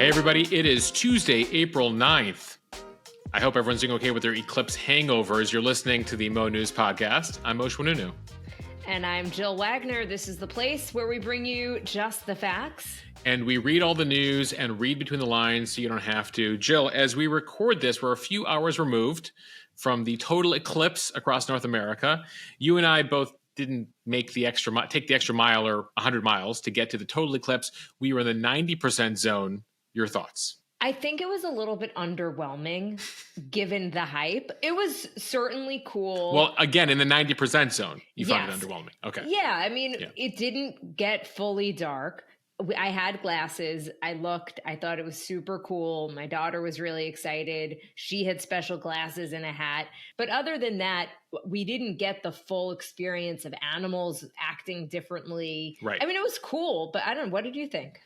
Hey everybody, it is Tuesday, April 9th. I hope everyone's doing okay with their eclipse hangovers. You're listening to the Mo.news podcast. I'm mo.news. And I'm Jill Wagner. This is the place where we bring you just the facts. And we read all the news and read between the lines so you don't have to. Jill, as we record this, we're a few hours removed from the total eclipse across North America. You and I both didn't take the extra mile or 100 miles to get to the total eclipse. We were in the 90% zone. Your thoughts? I think it was a little bit underwhelming given the hype. It was certainly cool. Well, again, in the 90% zone, you found it underwhelming. Okay. Yeah, I mean, It didn't get fully dark. I had glasses. I looked. I thought it was super cool. My daughter was really excited. She had special glasses and a hat. But other than that, we didn't get the full experience of animals acting differently. Right. I mean, it was cool, but I don't know. What did you think?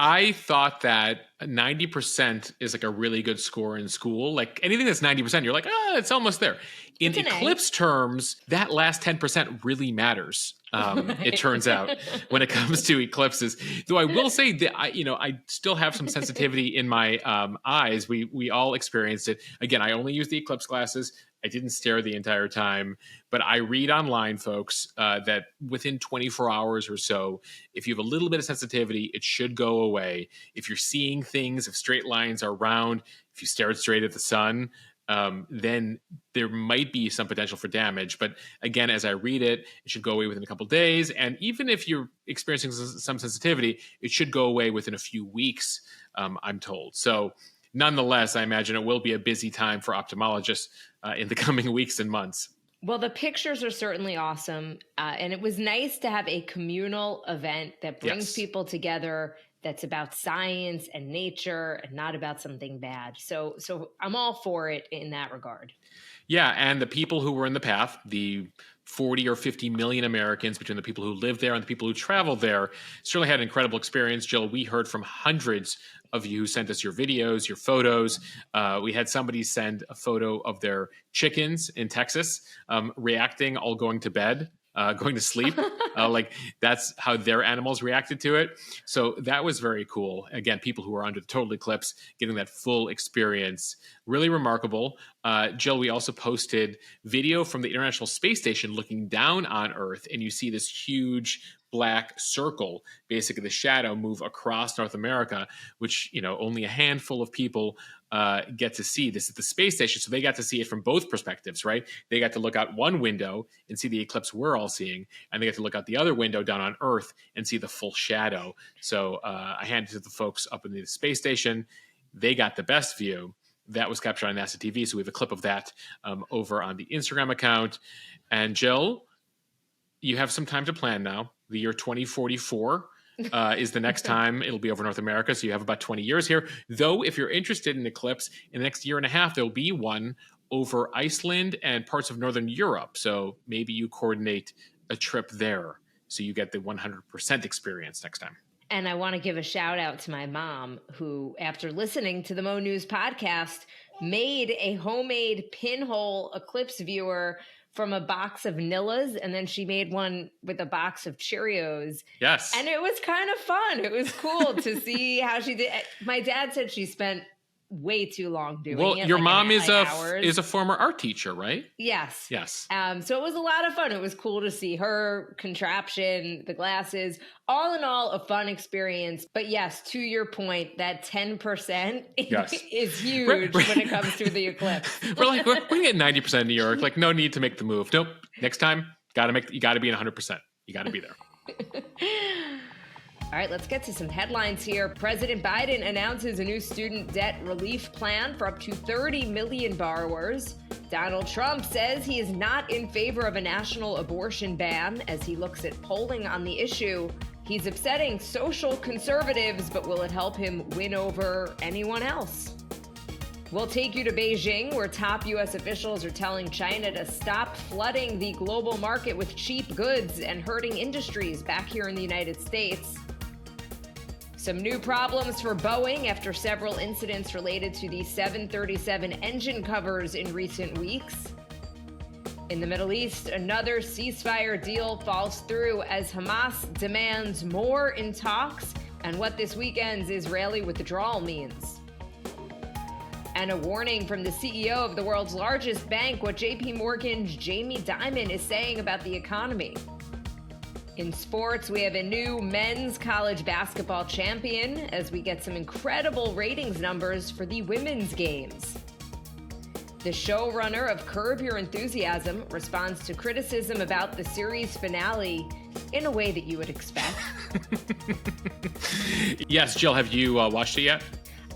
I thought that 90% is like a really good score in school. Like anything that's 90%, you're like, it's almost there. In eclipse terms, that last 10% really matters. It turns out when it comes to eclipses. Though I will say that I still have some sensitivity in my eyes. We all experienced it. Again, I only use the eclipse glasses. I didn't stare the entire time, but I read online, folks, that within 24 hours or so, if you have a little bit of sensitivity, it should go away. If you're seeing things, if straight lines are round, if you stare straight at the sun, then there might be some potential for damage. But again, as I read it, it should go away within a couple of days. And even if you're experiencing some sensitivity, it should go away within a few weeks, I'm told. So nonetheless, I imagine it will be a busy time for ophthalmologists in the coming weeks and months. Well, the pictures are certainly awesome. And it was nice to have a communal event that brings people together, that's about science and nature and not about something bad. So I'm all for it in that regard. Yeah, and the people who were in the path, the 40 or 50 million Americans between the people who live there and the people who travel there, certainly had an incredible experience. Jill, we heard from hundreds of you who sent us your videos, your photos. We had somebody send a photo of their chickens in Texas reacting, all going to bed. Going to sleep, like that's how their animals reacted to it. So that was very cool. Again, people who are under the total eclipse getting that full experience, really remarkable. Jill, we also posted video from the International Space Station looking down on Earth, and you see this huge black circle, basically the shadow, move across North America, which only a handful of people get to see. This is the space station, so they got to see it from both perspectives, right? They got to look out one window and see the eclipse we're all seeing, and they got to look out the other window down on Earth and see the full shadow. So I handed it to the folks up in the space station. They got the best view. That was captured on NASA TV, so we have a clip of that over on the Instagram account. And Jill, you have some time to plan now. The year 2044 is the next time it'll be over North America. So you have about 20 years here. Though, if you're interested in eclipse, in the next year and a half, there'll be one over Iceland and parts of Northern Europe. So maybe you coordinate a trip there so you get the 100% experience next time. And I want to give a shout out to my mom, who, after listening to the Mo News podcast, made a homemade pinhole eclipse viewer from a box of Nillas, and then she made one with a box of Cheerios. Yes. And it was kind of fun. It was cool to see how she did. My dad said she spent way too long doing it. Well, your mom is a former art teacher, right? Yes. Yes. So it was a lot of fun. It was cool to see her contraption, the glasses. All in all, a fun experience. But yes, to your point, that 10% is huge when it comes to the eclipse. we're going to get 90% in New York. Like, no need to make the move. Nope. Next time, you got to be in 100%. You got to be there. All right, let's get to some headlines here. President Biden announces a new student debt relief plan for up to 30 million borrowers. Donald Trump says he is not in favor of a national abortion ban as he looks at polling on the issue. He's upsetting social conservatives, but will it help him win over anyone else? We'll take you to Beijing, where top U.S. officials are telling China to stop flooding the global market with cheap goods and hurting industries back here in the United States. Some new problems for Boeing after several incidents related to the 737 engine covers in recent weeks. In the Middle East, another ceasefire deal falls through as Hamas demands more in talks and what this weekend's Israeli withdrawal means. And a warning from the CEO of the world's largest bank, what JP Morgan's Jamie Dimon is saying about the economy. In sports, we have a new men's college basketball champion as we get some incredible ratings numbers for the women's games. The showrunner of Curb Your Enthusiasm responds to criticism about the series finale in a way that you would expect. Yes, Jill, have you watched it yet?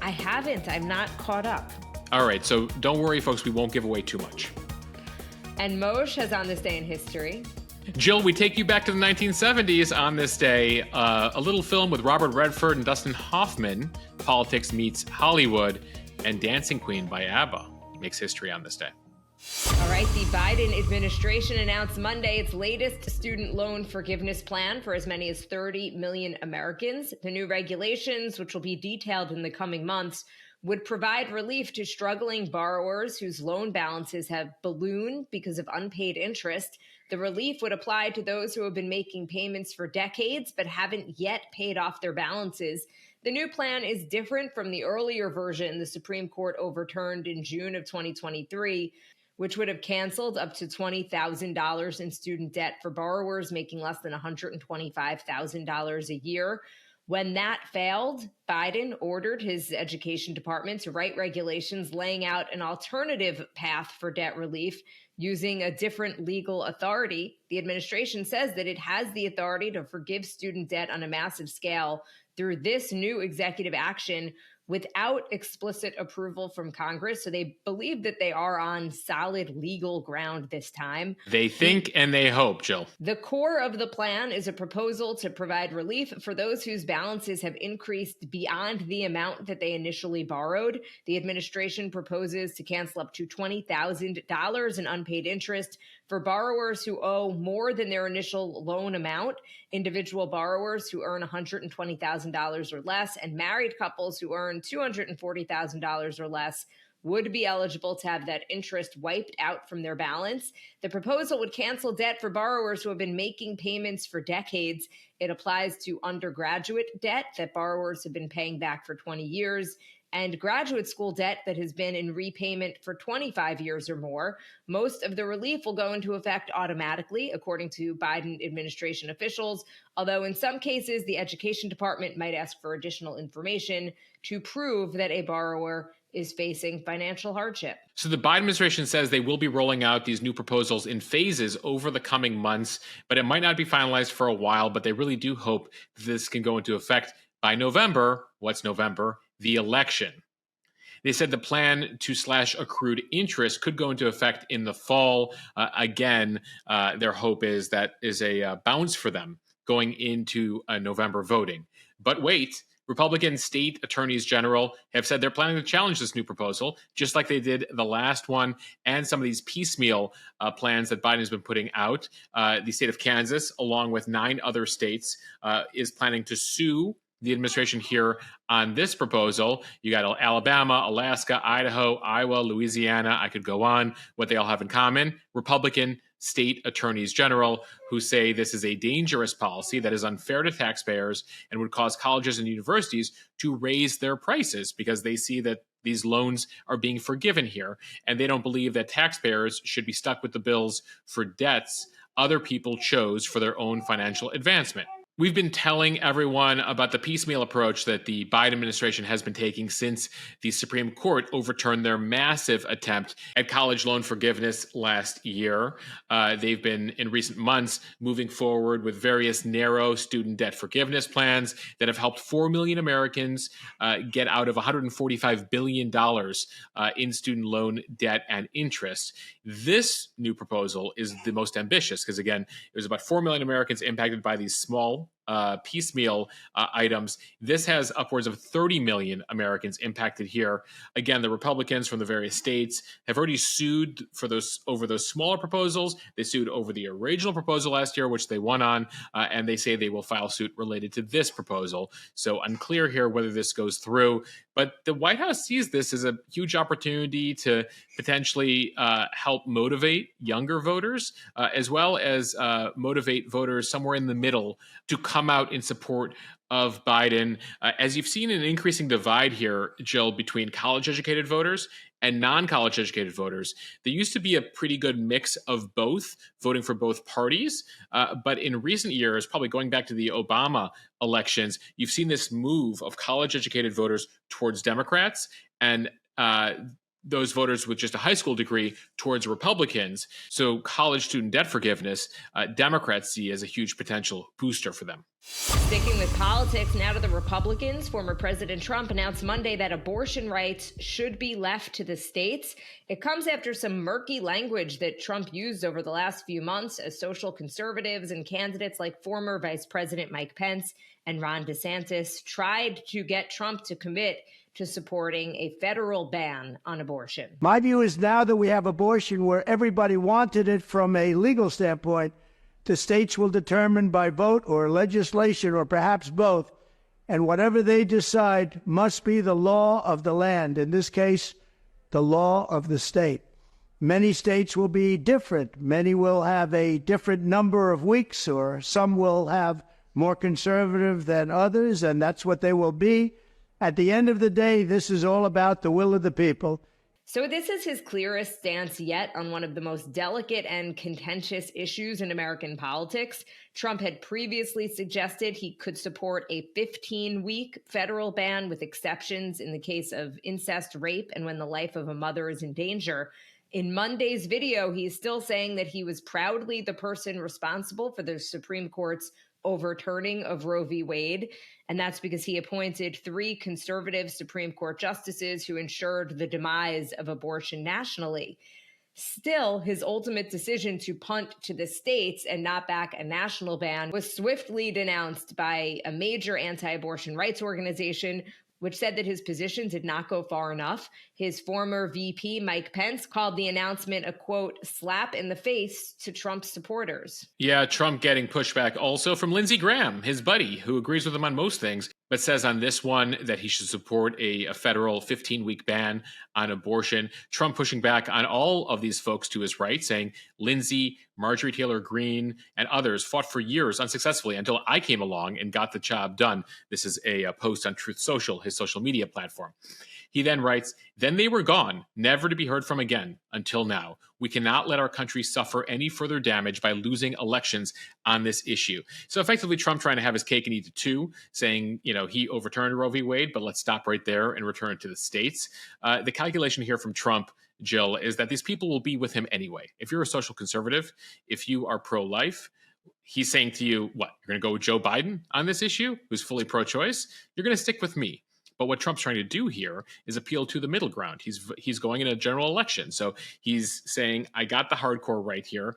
I haven't. I'm not caught up. All right, so don't worry, folks. We won't give away too much. And Moshe has on this day in history. Jill, we take you back to the 1970s on this day. A little film with Robert Redford and Dustin Hoffman, Politics Meets Hollywood, and Dancing Queen by ABBA makes history on this day. All right, the Biden administration announced Monday its latest student loan forgiveness plan for as many as 30 million Americans. The new regulations, which will be detailed in the coming months, would provide relief to struggling borrowers whose loan balances have ballooned because of unpaid interest. The relief would apply to those who have been making payments for decades but haven't yet paid off their balances. The new plan is different from the earlier version the Supreme Court overturned in June of 2023, which would have canceled up to $20,000 in student debt for borrowers making less than $125,000 a year. When that failed, Biden ordered his education department to write regulations laying out an alternative path for debt relief using a different legal authority. The administration says that it has the authority to forgive student debt on a massive scale through this new executive action without explicit approval from Congress. So they believe that they are on solid legal ground this time. They think and they hope, Jill. The core of the plan is a proposal to provide relief for those whose balances have increased beyond the amount that they initially borrowed. The administration proposes to cancel up to $20,000 in unpaid interest for borrowers who owe more than their initial loan amount, individual borrowers who earn $120,000 or less, and married couples who earn $240,000 or less would be eligible to have that interest wiped out from their balance. The proposal would cancel debt for borrowers who have been making payments for decades. It applies to undergraduate debt that borrowers have been paying back for 20 years and graduate school debt that has been in repayment for 25 years or more. Most of the relief will go into effect automatically, according to Biden administration officials, although in some cases, the Education Department might ask for additional information to prove that a borrower is facing financial hardship. So the Biden administration says they will be rolling out these new proposals in phases over the coming months, but it might not be finalized for a while, but they really do hope this can go into effect by November. What's November? The election. They said the plan to slash accrued interest could go into effect in the fall. Again, their hope is that is a bounce for them going into November voting. But wait, Republican state attorneys general have said they're planning to challenge this new proposal, just like they did the last one and some of these piecemeal plans that Biden has been putting out. The state of Kansas, along with 9 other states, is planning to sue the administration here on this proposal. You got Alabama, Alaska, Idaho, Iowa, Louisiana. I could go on. What they all have in common: Republican state attorneys general who say this is a dangerous policy that is unfair to taxpayers and would cause colleges and universities to raise their prices because they see that these loans are being forgiven here. And they don't believe that taxpayers should be stuck with the bills for debts other people chose for their own financial advancement. We've been telling everyone about the piecemeal approach that the Biden administration has been taking since the Supreme Court overturned their massive attempt at college loan forgiveness last year. They've been, in recent months, moving forward with various narrow student debt forgiveness plans that have helped 4 million Americans get out of $145 billion in student loan debt and interest. This new proposal is the most ambitious because, again, it was about 4 million Americans impacted by these small piecemeal items. This has upwards of 30 million Americans impacted here. Again, the Republicans from the various states have already sued for those over those smaller proposals. They sued over the original proposal last year, which they won on, and they say they will file suit related to this proposal. So unclear here whether this goes through. But the White House sees this as a huge opportunity to potentially help motivate younger voters, as well as motivate voters somewhere in the middle to come out in support of Biden. As you've seen an increasing divide here, Jill, between college-educated voters and non-college educated voters. There used to be a pretty good mix of both, voting for both parties. But in recent years, probably going back to the Obama elections, you've seen this move of college-educated voters towards Democrats and those voters with just a high school degree towards Republicans. So college student debt forgiveness, Democrats see as a huge potential booster for them. Sticking with politics, now to the Republicans. Former President Trump announced Monday that abortion rights should be left to the states. It comes after some murky language that Trump used over the last few months as social conservatives and candidates like former Vice President Mike Pence and Ron DeSantis tried to get Trump to commit to supporting a federal ban on abortion. My view is now that we have abortion where everybody wanted it from a legal standpoint, the states will determine by vote or legislation or perhaps both, and whatever they decide must be the law of the land, in this case, the law of the state. Many states will be different. Many will have a different number of weeks, or some will have more conservative than others, and that's what they will be. At the end of the day, this is all about the will of the people. So this is his clearest stance yet on one of the most delicate and contentious issues in American politics. Trump had previously suggested he could support a 15-week federal ban with exceptions in the case of incest, rape, and when the life of a mother is in danger. In Monday's video, he is still saying that he was proudly the person responsible for the Supreme Court's overturning of Roe v. Wade. And that's because he appointed 3 conservative Supreme Court justices who ensured the demise of abortion nationally. Still, his ultimate decision to punt to the states and not back a national ban was swiftly denounced by a major anti-abortion rights organization, which said that his position did not go far enough. His former VP, Mike Pence, called the announcement a, quote, slap in the face to Trump's supporters. Yeah, Trump getting pushback also from Lindsey Graham, his buddy, who agrees with him on most things, but says on this one that he should support a federal 15-week ban on abortion. Trump pushing back on all of these folks to his right, saying Lindsey, Marjorie Taylor Greene, and others fought for years unsuccessfully until I came along and got the job done. This is a post on Truth Social, his social media platform. He then writes, then they were gone, never to be heard from again until now. We cannot let our country suffer any further damage by losing elections on this issue. So effectively, Trump trying to have his cake and eat it too, saying, he overturned Roe v. Wade, but let's stop right there and return it to the states. The calculation here from Trump, Jill, is that these people will be with him anyway. If you're a social conservative, if you are pro-life, he's saying to you, what, you're going to go with Joe Biden on this issue, who's fully pro-choice? You're going to stick with me. But what Trump's trying to do here is appeal to the middle ground. He's going in a general election. So he's saying, I got the hardcore right here.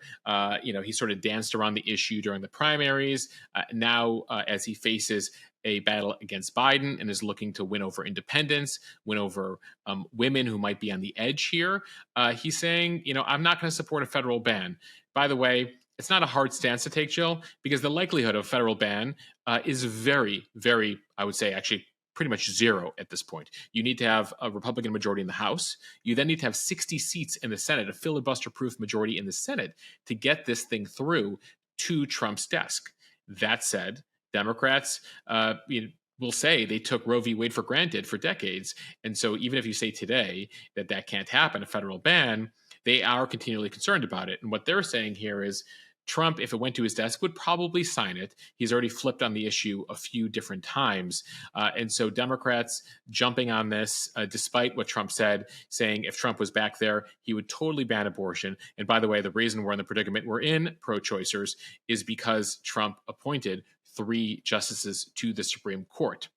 He sort of danced around the issue during the primaries. Now, as he faces a battle against Biden and is looking to win over independents, win over women who might be on the edge here, he's saying, I'm not going to support a federal ban. By the way, it's not a hard stance to take, Jill, because the likelihood of a federal ban is very, very, I would say, actually pretty much zero at this point. You need to have a Republican majority in the House. You then need to have 60 seats in the Senate, a filibuster-proof majority in the Senate to get this thing through to Trump's desk. That said, Democrats will say they took Roe v. Wade for granted for decades. And so even if you say today that can't happen, a federal ban, they are continually concerned about it. And what they're saying here is Trump, if it went to his desk, would probably sign it. He's already flipped on the issue a few different times. And so Democrats jumping on this, despite what Trump said, saying if Trump was back there, he would totally ban abortion. And by the way, the reason we're in the predicament we're in, pro-choicers, is because Trump appointed 3 justices to the Supreme Court.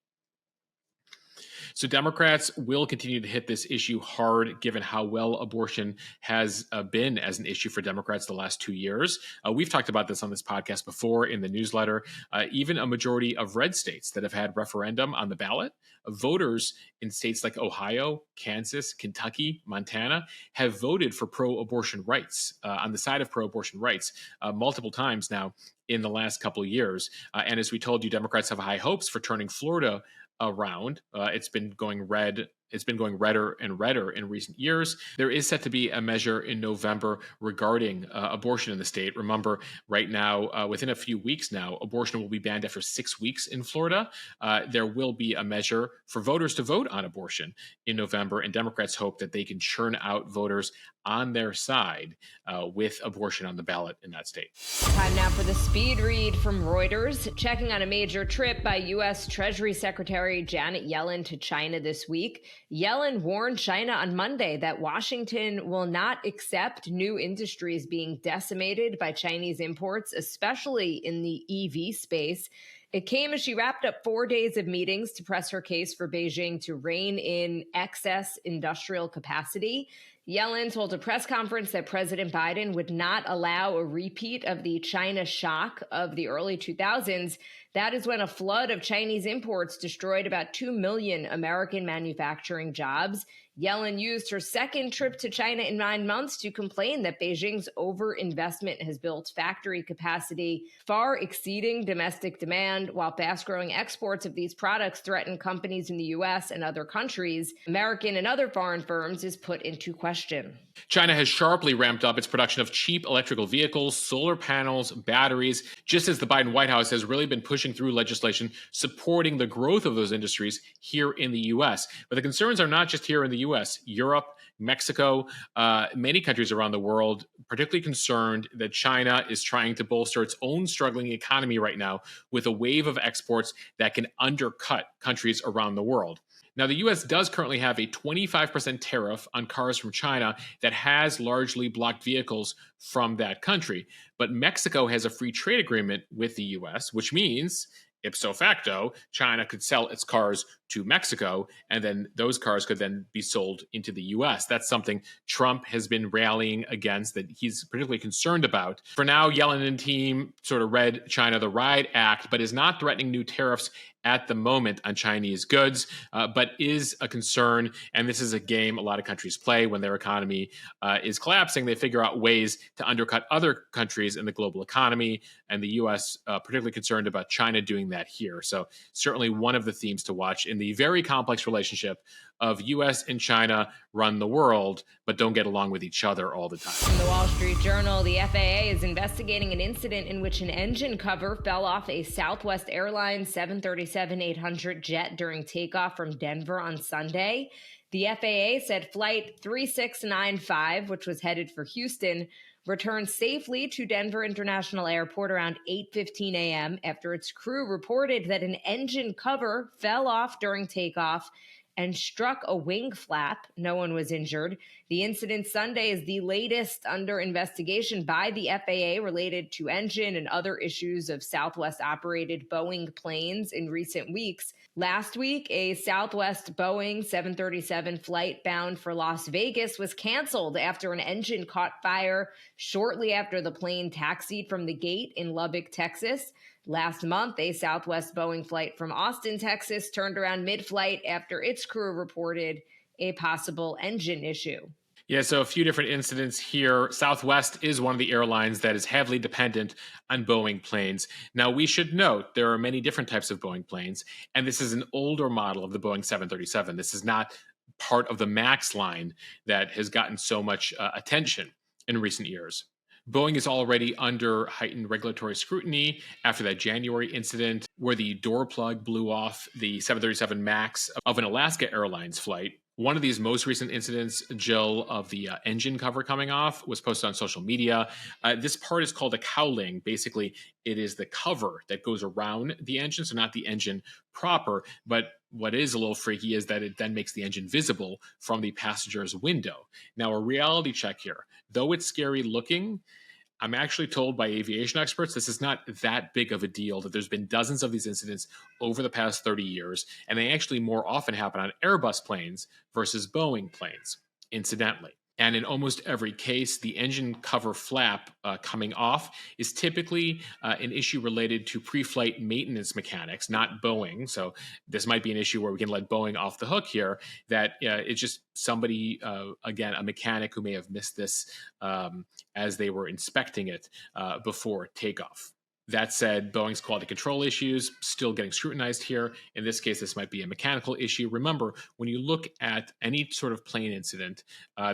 So Democrats will continue to hit this issue hard, given how well abortion has been as an issue for Democrats the last 2 years. We've talked about this on this podcast before in the newsletter. Even a majority of red states that have had referendum on the ballot, voters in states like Ohio, Kansas, Kentucky, Montana have voted for pro-abortion rights, on the side of pro-abortion rights, multiple times now in the last couple of years. And as we told you, Democrats have high hopes for turning Florida around. It's been going red it's been going redder and redder in recent years. There is set to be a measure in November regarding abortion in the state. Remember, right now, within a few weeks now, abortion will be banned after 6 weeks in Florida. There will be a measure for voters to vote on abortion in November, and Democrats hope that they can churn out voters on their side with abortion on the ballot in that state. Time now for the speed read from Reuters. Checking on a major trip by U.S. Treasury Secretary Janet Yellen to China this week. Yellen warned China on Monday that Washington will not accept new industries being decimated by Chinese imports, especially in the EV space. It came as she wrapped up 4 days of meetings to press her case for Beijing to rein in excess industrial capacity. Yellen told a press conference that President Biden would not allow a repeat of the China shock of the early 2000s. That is when a flood of Chinese imports destroyed about 2 million American manufacturing jobs. Yellen used her second trip to China in 9 months to complain that Beijing's overinvestment has built factory capacity far exceeding domestic demand, while fast-growing exports of these products threaten companies in the U.S. and other countries. American and other foreign firms is put into question. China has sharply ramped up its production of cheap electrical vehicles, solar panels, batteries, just as the Biden White House has really been pushing through legislation supporting the growth of those industries here in the U.S. But the concerns are not just here in the U.S. Europe, Mexico, many countries around the world, particularly concerned that China is trying to bolster its own struggling economy right now with a wave of exports that can undercut countries around the world. Now, the U.S. does currently have a 25% tariff on cars from China that has largely blocked vehicles from that country. But Mexico has a free trade agreement with the U.S., which means, ipso facto, China could sell its cars to Mexico, and then those cars could then be sold into the U.S. That's something Trump has been rallying against, that he's particularly concerned about. For now, Yellen and team sort of read China the Riot Act, but is not threatening new tariffs at the moment on Chinese goods, but is a concern. And this is a game a lot of countries play when their economy is collapsing. They figure out ways to undercut other countries in the global economy. And the U.S. Particularly concerned about China doing that here. So certainly one of the themes to watch in the very complex relationship of U.S. and China run the world, but don't get along with each other all the time. From the Wall Street Journal, the FAA is investigating an incident in which an engine cover fell off a Southwest Airlines 737-800 jet during takeoff from Denver on Sunday. The FAA said Flight 3695, which was headed for Houston, returned safely to Denver International Airport around 8:15 a.m. after its crew reported that an engine cover fell off during takeoff and struck a wing flap. No one was injured. The incident Sunday is the latest under investigation by the FAA related to engine and other issues of Southwest-operated Boeing planes in recent weeks. Last week, a Southwest Boeing 737 flight bound for Las Vegas was canceled after an engine caught fire shortly after the plane taxied from the gate in Lubbock, Texas. Last month, a Southwest Boeing flight from Austin, Texas, turned around mid-flight after its crew reported a possible engine issue. Yeah, so a few different incidents here. Southwest is one of the airlines that is heavily dependent on Boeing planes. Now, we should note there are many different types of Boeing planes, and this is an older model of the Boeing 737. This is not part of the MAX line that has gotten so much attention in recent years. Boeing is already under heightened regulatory scrutiny after that January incident where the door plug blew off the 737 MAX of an Alaska Airlines flight. One of these most recent incidents, Jill, of the engine cover coming off was posted on social media. This part is called a cowling. Basically, it is the cover that goes around the engine, so not the engine proper. But what is a little freaky is that it then makes the engine visible from the passenger's window. Now, a reality check here. Though it's scary looking, I'm actually told by aviation experts this is not that big of a deal, that there's been dozens of these incidents over the past 30 years, and they actually more often happen on Airbus planes versus Boeing planes, incidentally. And in almost every case, the engine cover flap coming off is typically an issue related to pre-flight maintenance mechanics, not Boeing. So this might be an issue where we can let Boeing off the hook here, that it's just somebody, again, a mechanic who may have missed this as they were inspecting it before takeoff. That said, Boeing's quality control issues still getting scrutinized here. In this case, this might be a mechanical issue. Remember, when you look at any sort of plane incident,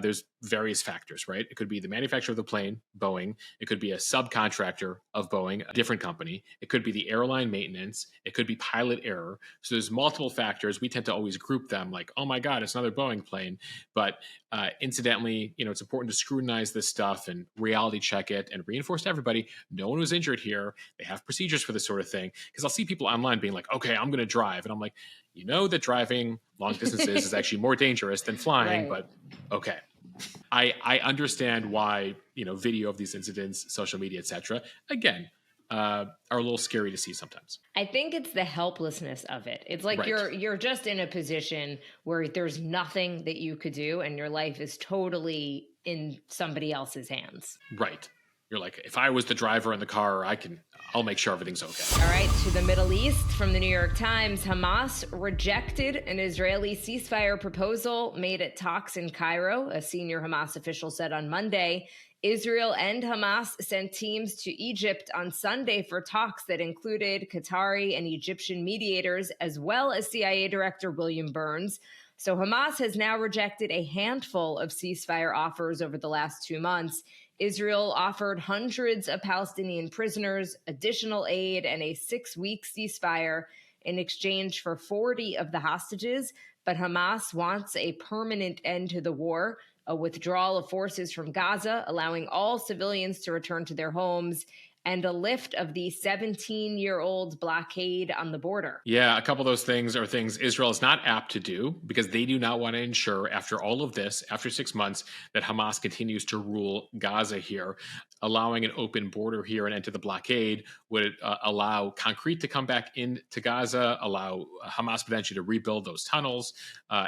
there's various factors, right? It could be the manufacturer of the plane, Boeing. It could be a subcontractor of Boeing, a different company. It could be the airline maintenance. It could be pilot error. So there's multiple factors. We tend to always group them like, oh my God, it's another Boeing plane. But incidentally, it's important to scrutinize this stuff and reality check it and reinforce to everybody, no one was injured here. They have procedures for this sort of thing. Because I'll see people online being like, okay, I'm going to drive. And I'm like, that driving long distances is actually more dangerous than flying, Right. but okay. I understand why, video of these incidents, social media, etc., again, are a little scary to see sometimes. I think it's the helplessness of it. It's like Right. you're just in a position where there's nothing that you could do and your life is totally in somebody else's hands. Right. You're like, if I was the driver in the car, I'll make sure everything's okay. All right, to the Middle East from the New York Times. Hamas rejected an Israeli ceasefire proposal made at talks in Cairo, a senior Hamas official said on Monday. Israel and Hamas sent teams to Egypt on Sunday for talks that included Qatari and Egyptian mediators, as well as CIA Director William Burns. So Hamas has now rejected a handful of ceasefire offers over the last 2 months. Israel offered hundreds of Palestinian prisoners, additional aid, and a 6-week ceasefire in exchange for 40 of the hostages. But Hamas wants a permanent end to the war, a withdrawal of forces from Gaza, allowing all civilians to return to their homes, and a lift of the 17-year-old blockade on the border. Yeah, a couple of those things are things Israel is not apt to do because they do not want to ensure, after all of this, after 6 months, that Hamas continues to rule Gaza here. Allowing an open border here and end to the blockade would allow concrete to come back into Gaza, allow Hamas potentially to rebuild those tunnels,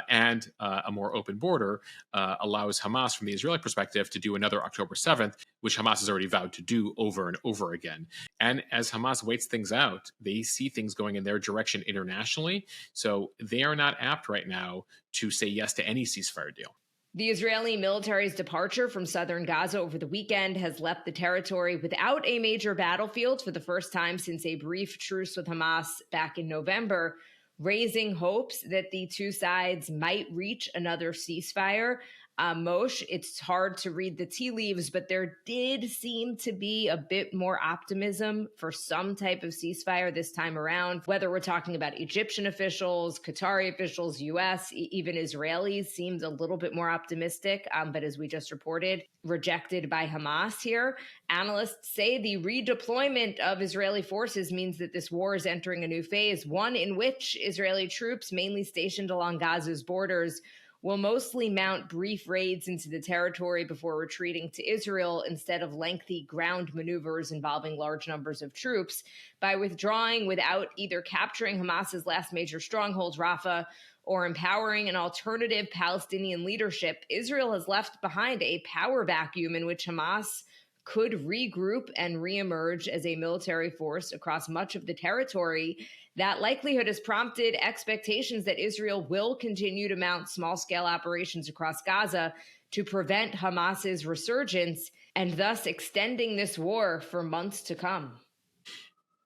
and a more open border allows Hamas, from the Israeli perspective, to do another October 7th, which Hamas has already vowed to do over and over again. And as Hamas waits things out, they see things going in their direction internationally. So they are not apt right now to say yes to any ceasefire deal. The Israeli military's departure from southern Gaza over the weekend has left the territory without a major battlefield for the first time since a brief truce with Hamas back in November, raising hopes that the two sides might reach another ceasefire. Moshe, it's hard to read the tea leaves, but there did seem to be a bit more optimism for some type of ceasefire this time around. Whether we're talking about Egyptian officials, Qatari officials, U.S., even Israelis seemed a little bit more optimistic, but as we just reported, rejected by Hamas here. Analysts say the redeployment of Israeli forces means that this war is entering a new phase, one in which Israeli troops, mainly stationed along Gaza's borders, will mostly mount brief raids into the territory before retreating to Israel instead of lengthy ground maneuvers involving large numbers of troops. By withdrawing without either capturing Hamas's last major stronghold, Rafah, or empowering an alternative Palestinian leadership, Israel has left behind a power vacuum in which Hamas could regroup and reemerge as a military force across much of the territory. That likelihood has prompted expectations that Israel will continue to mount small-scale operations across Gaza to prevent Hamas's resurgence and thus extending this war for months to come.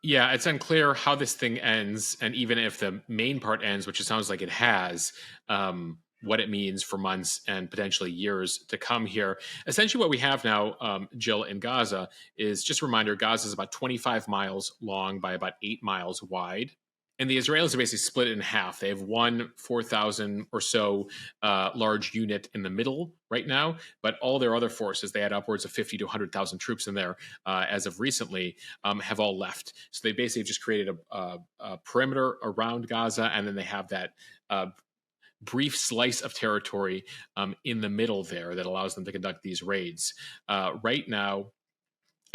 Yeah, it's unclear how this thing ends, and even if the main part ends, which it sounds like it has, what it means for months and potentially years to come here. Essentially what we have now, Jill, in Gaza is, just a reminder, Gaza is about 25 miles long by about 8 miles wide. And the Israelis are basically split it in half. They have one 4,000 or so large unit in the middle right now, but all their other forces, they had upwards of 50 to 100,000 troops in there as of recently, have all left. So they basically just created a perimeter around Gaza, and then they have that brief slice of territory in the middle there that allows them to conduct these raids. Right now,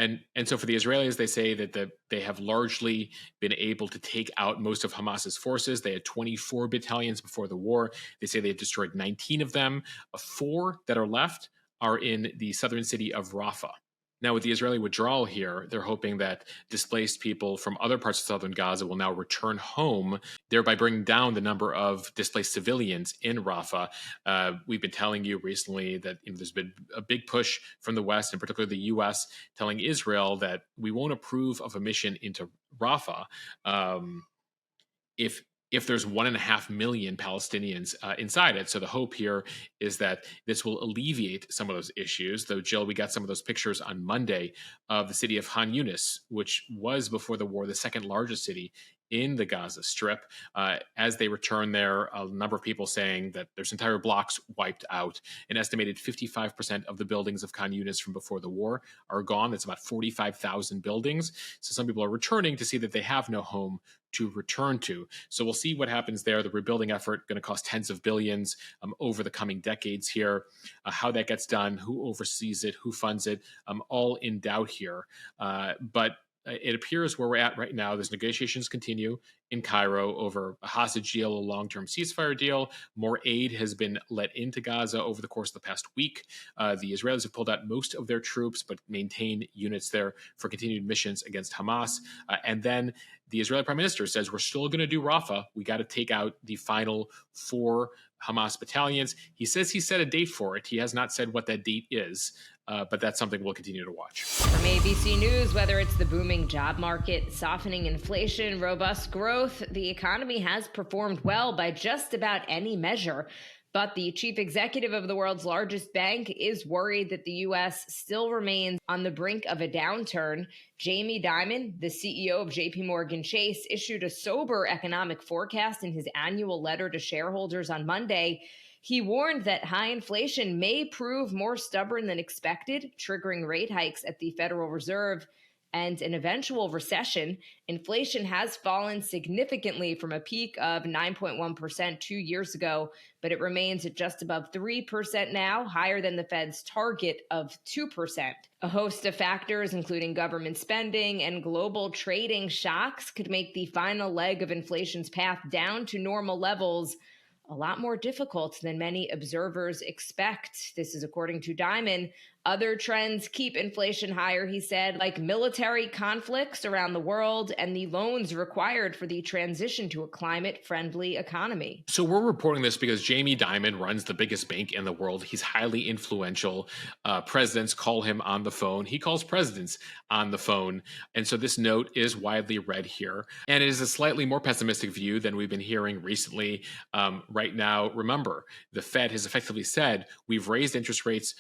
and so for the Israelis, they say that they have largely been able to take out most of Hamas's forces. They had 24 battalions before the war. They say they had destroyed 19 of them. 4 that are left are in the southern city of Rafah. Now, with the Israeli withdrawal here, they're hoping that displaced people from other parts of southern Gaza will now return home thereby bringing down the number of displaced civilians in Rafah. We've been telling you recently that there's been a big push from the West, and particularly the U.S., telling Israel that we won't approve of a mission into Rafah if there's 1.5 million Palestinians inside it. So the hope here is that this will alleviate some of those issues. Though, Jill, we got some of those pictures on Monday of the city of Khan Yunis, which was before the war the second largest city in the Gaza Strip. As they return there, a number of people saying that there's entire blocks wiped out. An estimated 55% of the buildings of Khan Yunis from before the war are gone. That's about 45,000 buildings. So some people are returning to see that they have no home to return to. So we'll see what happens there. The rebuilding effort going to cost tens of billions over the coming decades here. How that gets done, who oversees it, who funds it, all in doubt here. But it appears where we're at right now, there's negotiations continue in Cairo over a hostage deal, a long-term ceasefire deal. More aid has been let into Gaza over the course of the past week. The Israelis have pulled out most of their troops, but maintain units there for continued missions against Hamas. And then the Israeli prime minister says, we're still going to do Rafah. We got to take out the final 4 Hamas battalions. He says he set a date for it. He has not said what that date is, but that's something we'll continue to watch. From ABC News, whether it's the booming job market, softening inflation, robust growth, the economy has performed well by just about any measure. But the chief executive of the world's largest bank is worried that the U.S. still remains on the brink of a downturn. Jamie Dimon, the CEO of J.P. Morgan Chase, issued a sober economic forecast in his annual letter to shareholders on Monday. He warned that high inflation may prove more stubborn than expected, triggering rate hikes at the Federal Reserve. And an eventual recession. Inflation has fallen significantly from a peak of 9.1% 2 years ago, but it remains at just above 3% now, higher than the Fed's target of 2%. A host of factors, including government spending and global trading shocks, could make the final leg of inflation's path down to normal levels a lot more difficult than many observers expect. This is according to Dimon. Other trends keep inflation higher, he said, like military conflicts around the world and the loans required for the transition to a climate-friendly economy. So we're reporting this because Jamie Dimon runs the biggest bank in the world. He's highly influential. Presidents call him on the phone. He calls presidents on the phone. And so this note is widely read here. And it is a slightly more pessimistic view than we've been hearing recently. Right now, remember, the Fed has effectively said, we've raised interest rates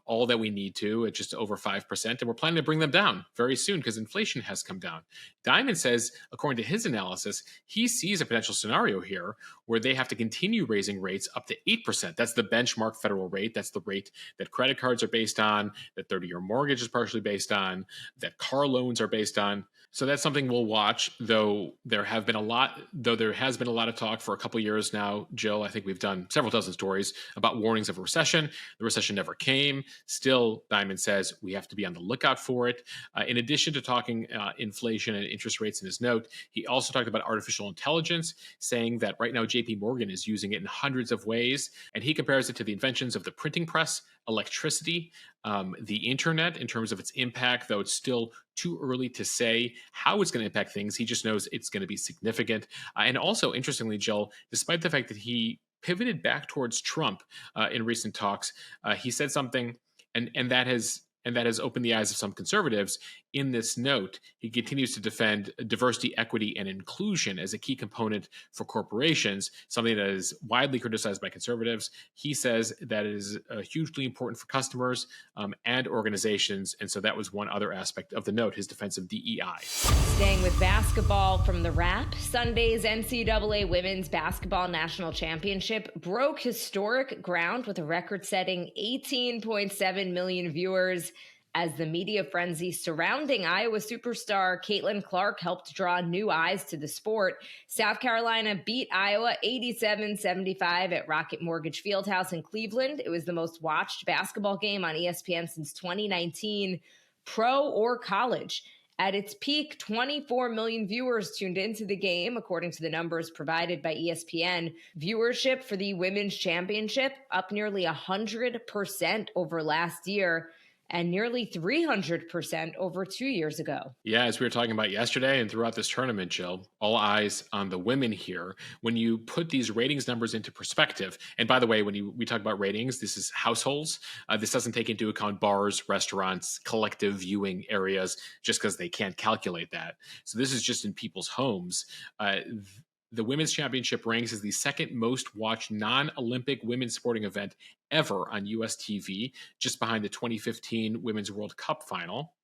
all that we need to at just over 5%, and we're planning to bring them down very soon because inflation has come down. Dimon says, according to his analysis, he sees a potential scenario here where they have to continue raising rates up to 8%. That's the benchmark federal rate. That's the rate that credit cards are based on, that 30-year mortgage is partially based on, that car loans are based on. So that's something we'll watch, though there has been a lot of talk for a couple years now, Jill. I think we've done several dozen stories about warnings of a recession. The recession never came. Still, Dimon says we have to be on the lookout for it. In addition to talking inflation and interest rates in his note, he also talked about artificial intelligence, saying that right now JP Morgan is using it in hundreds of ways, and he compares it to the inventions of the printing press, electricity, the internet in terms of its impact, though it's still too early to say how it's going to impact things. He just knows it's going to be significant. And also, interestingly, Jill, despite the fact that he pivoted back towards Trump in recent talks, he said something, and that has opened the eyes of some conservatives. In this note, he continues to defend diversity, equity, and inclusion as a key component for corporations, something that is widely criticized by conservatives. He says that it is hugely important for customers and organizations, and so that was one other aspect of the note, his defense of DEI. Staying with basketball from the Wrap, Sunday's NCAA Women's Basketball National Championship broke historic ground with a record-setting 18.7 million viewers as the media frenzy surrounding Iowa superstar Caitlin Clark helped draw new eyes to the sport. South Carolina beat Iowa 87-75 at Rocket Mortgage Fieldhouse in Cleveland. It was the most watched basketball game on ESPN since 2019, pro or college. At its peak, 24 million viewers tuned into the game, according to the numbers provided by ESPN. Viewership for the Women's Championship up nearly 100% over last year. and nearly 300% over 2 years ago. Yeah, as we were talking about yesterday and throughout this tournament, Jill, all eyes on the women here. When you put these ratings numbers into perspective, and by the way, when we talk about ratings, this is households. This doesn't take into account bars, restaurants, collective viewing areas, just because they can't calculate that. So this is just in people's homes. The Women's Championship ranks as the second most watched non-Olympic women's sporting event ever on US TV, just behind the 2015 Women's World Cup final.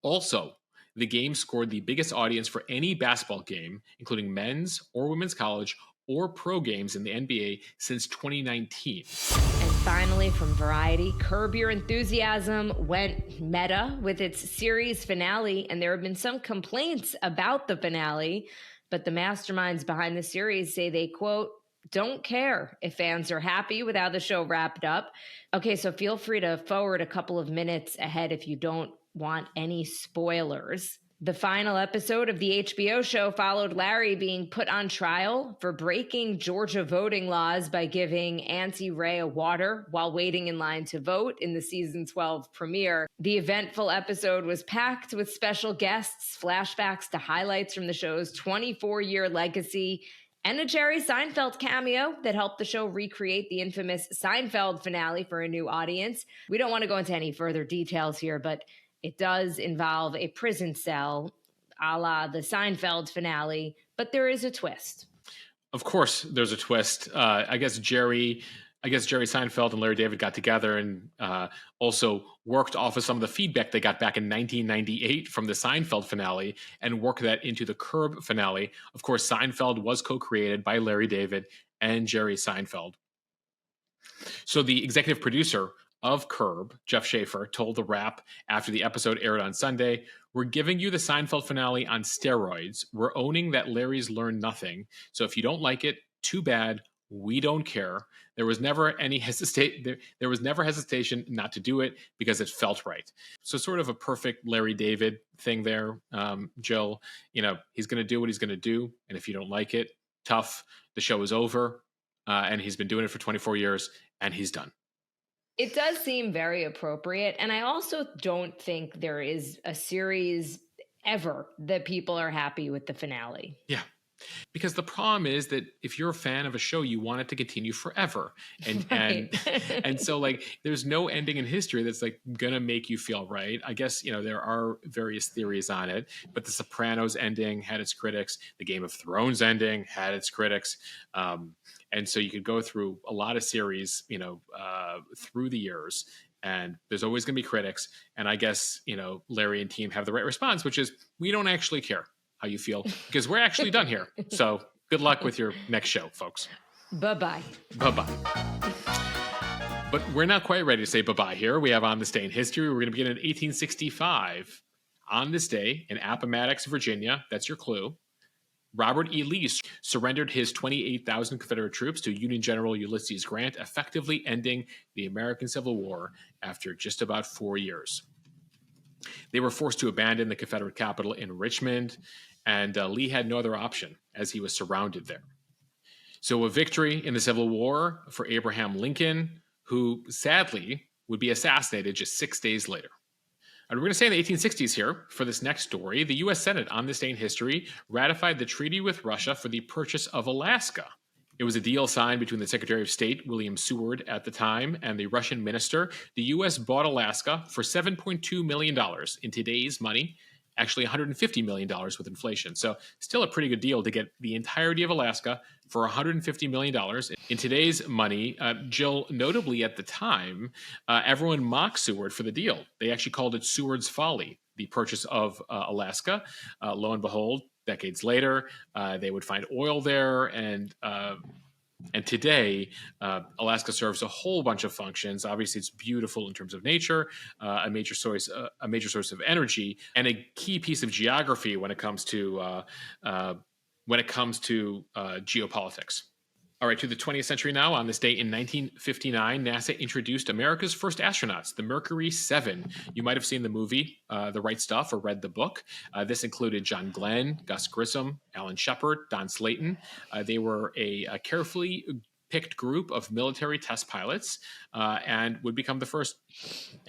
Also, the game scored the biggest audience for any basketball game, including men's or women's college or pro games in the NBA since 2019. And finally, from Variety, Curb Your Enthusiasm went meta with its series finale, and there have been some complaints about the finale, but the masterminds behind the series say they, quote, don't care if fans are happy with how the show wrapped up. Okay, so feel free to forward a couple of minutes ahead if you don't want any spoilers. The final episode of the HBO show followed Larry being put on trial for breaking Georgia voting laws by giving Auntie Ray a water while waiting in line to vote in the season 12 premiere. The eventful episode was packed with special guests, flashbacks to highlights from the show's 24-year legacy, and a Jerry Seinfeld cameo that helped the show recreate the infamous Seinfeld finale for a new audience. We don't want to go into any further details here, but it does involve a prison cell, a la the Seinfeld finale, but there is a twist. Of course, there's a twist. I guess Jerry Seinfeld and Larry David got together and also worked off of some of the feedback they got back in 1998 from the Seinfeld finale and worked that into the Curb finale. Of course, Seinfeld was co-created by Larry David and Jerry Seinfeld. So the executive producer of Curb, Jeff Schaffer, told The Wrap after the episode aired on Sunday, "We're giving you the Seinfeld finale on steroids. We're owning that Larry's learned nothing. So if you don't like it, too bad. We don't care. There was never any there was never hesitation not to do it because it felt right." So sort of a perfect Larry David thing there, Jill. You know, he's going to do what he's going to do, and if you don't like it, tough. The show is over, and he's been doing it for 24 years, and he's done. It does seem very appropriate. And I also don't think there is a series ever that people are happy with the finale. Yeah. Because the problem is that if you're a fan of a show, you want it to continue forever. And Right. and so like there's no ending in history that's like gonna make you feel right. I guess, you know, there are various theories on it, but the Sopranos ending had its critics, the Game of Thrones ending had its critics. And so you could go through a lot of series, you know, through the years, and there's always going to be critics. And I guess, you know, Larry and team have the right response, which is we don't actually care how you feel because we're actually done here. So good luck with your next show, folks. Bye-bye. Bye-bye. But we're not quite ready to say bye-bye here. We have On This Day in History. We're going to begin in 1865. On this day in Appomattox, Virginia, that's your clue, Robert E. Lee surrendered his 28,000 Confederate troops to Union General Ulysses Grant, effectively ending the American Civil War after just about 4 years. They were forced to abandon the Confederate capital in Richmond, and Lee had no other option as he was surrounded there. So a victory in the Civil War for Abraham Lincoln, who sadly would be assassinated just 6 days later. And we're going to stay in the 1860s here for this next story. The U.S. Senate, on this day in history, ratified the treaty with Russia for the purchase of Alaska. It was a deal signed between the Secretary of State, William Seward, at the time, and the Russian minister. The U.S. bought Alaska for $7.2 million in today's money, actually $150 million with inflation. So still a pretty good deal to get the entirety of Alaska for $150 million. In today's money, Jill, notably at the time, everyone mocked Seward for the deal. They actually called it Seward's folly, the purchase of Alaska. Lo and behold, decades later, they would find oil there, and today, Alaska serves a whole bunch of functions. Obviously, it's beautiful in terms of nature, a major source of energy, and a key piece of geography when it comes to geopolitics. All right, to the 20th century now. On this day in 1959, NASA introduced America's first astronauts, the Mercury 7. You might have seen the movie, The Right Stuff, or read the book. This included John Glenn, Gus Grissom, Alan Shepard, Don Slayton. They were a carefully picked group of military test pilots and would become the first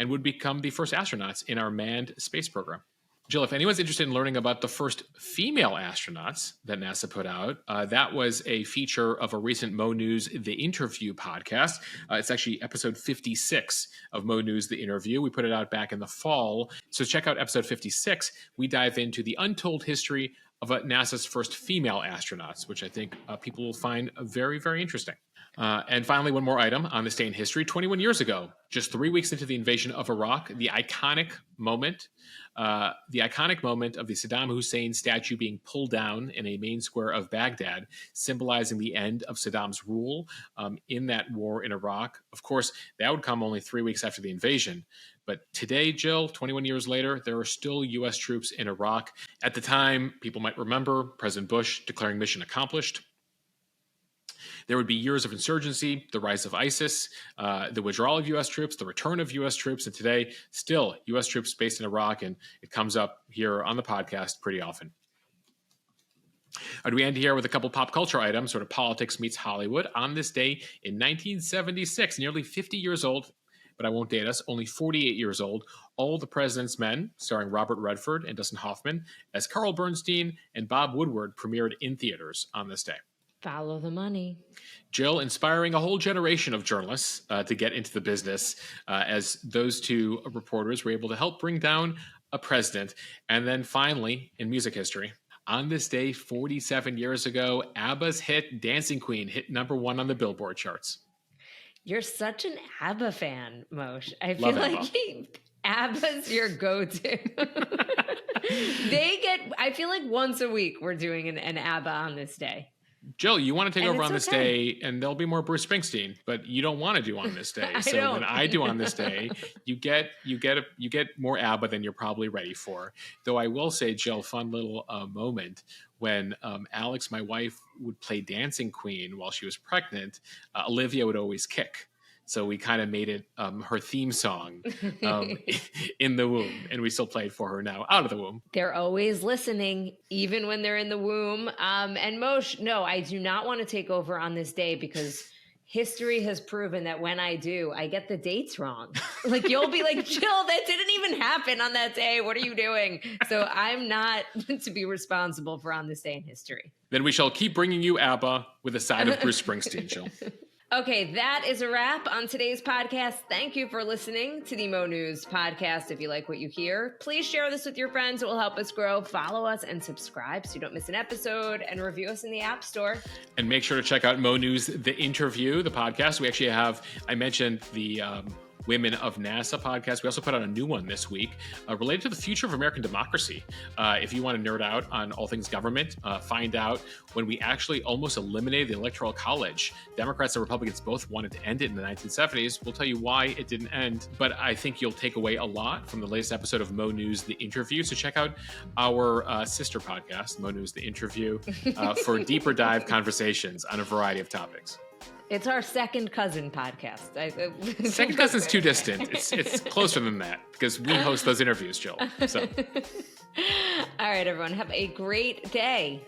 astronauts in our manned space program. Jill, if anyone's interested in learning about the first female astronauts that NASA put out, that was a feature of a recent Mo.news The Interview podcast. It's actually episode 56 of Mo.news The Interview. We put it out back in the fall. So check out episode 56. We dive into the untold history of NASA's first female astronauts, which I think people will find very, very interesting. And finally, one more item on this day in history. 21 years ago, just 3 weeks into the invasion of Iraq, the iconic moment of the Saddam Hussein statue being pulled down in a main square of Baghdad, symbolizing the end of Saddam's rule in that war in Iraq. Of course, that would come only 3 weeks after the invasion. But today, Jill, 21 years later, there are still U.S. troops in Iraq. At the time, people might remember President Bush declaring mission accomplished. There would be years of insurgency, the rise of ISIS, the withdrawal of U.S. troops, the return of U.S. troops, and today, still U.S. troops based in Iraq, and it comes up here on the podcast pretty often. We end here with a couple pop culture items, sort of politics meets Hollywood. On this day in 1976, nearly 50 years old, but I won't date us, only 48 years old, All the President's Men, starring Robert Redford and Dustin Hoffman, as Carl Bernstein and Bob Woodward premiered in theaters on this day. Follow the money. Jill, inspiring a whole generation of journalists to get into the business as those two reporters were able to help bring down a president. And then finally, in music history, on this day, 47 years ago, ABBA's hit Dancing Queen hit '1 on the Billboard charts. You're such an ABBA fan, Moshe. I feel Love like ABBA's your go-to. I feel like once a week we're doing an ABBA on this day. Jill, you want to take over on this day, and there'll be more Bruce Springsteen, but you don't want to do on this day. So when I do on this day, you get more ABBA than you're probably ready for. Though I will say, Jill, fun little moment when Alex, my wife, would play Dancing Queen while she was pregnant. Olivia would always kick. So we kind of made it her theme song in the womb, and we still play it for her now out of the womb. They're always listening, even when they're in the womb. And Moshe, no, I do not want to take over on this day because history has proven that when I do, I get the dates wrong. Like you'll be like, Jill, that didn't even happen on that day. What are you doing? So I'm not to be responsible for on this day in history. Then we shall keep bringing you ABBA with a side of Bruce Springsteen, Jill. Okay, that is a wrap on today's podcast. Thank you for listening to the Mo.news podcast. If you like what you hear, please share this with your friends. It will help us grow. Follow us and subscribe so you don't miss an episode, and review us in the App Store. And make sure to check out Mo.news The Interview, the podcast. We actually have, I mentioned the Women of NASA podcast. We also put out a new one this week related to the future of American democracy. If you want to nerd out on all things government, find out when we actually almost eliminated the Electoral College. Democrats and Republicans both wanted to end it in the 1970s. We'll tell you why it didn't end, but I think you'll take away a lot from the latest episode of Mo.news The Interview. So check out our sister podcast, Mo.news The Interview, for deeper dive conversations on a variety of topics. It's our second cousin podcast. Second cousin's too distant. It's closer than that because we host those interviews, Jill. So, all right, everyone, have a great day.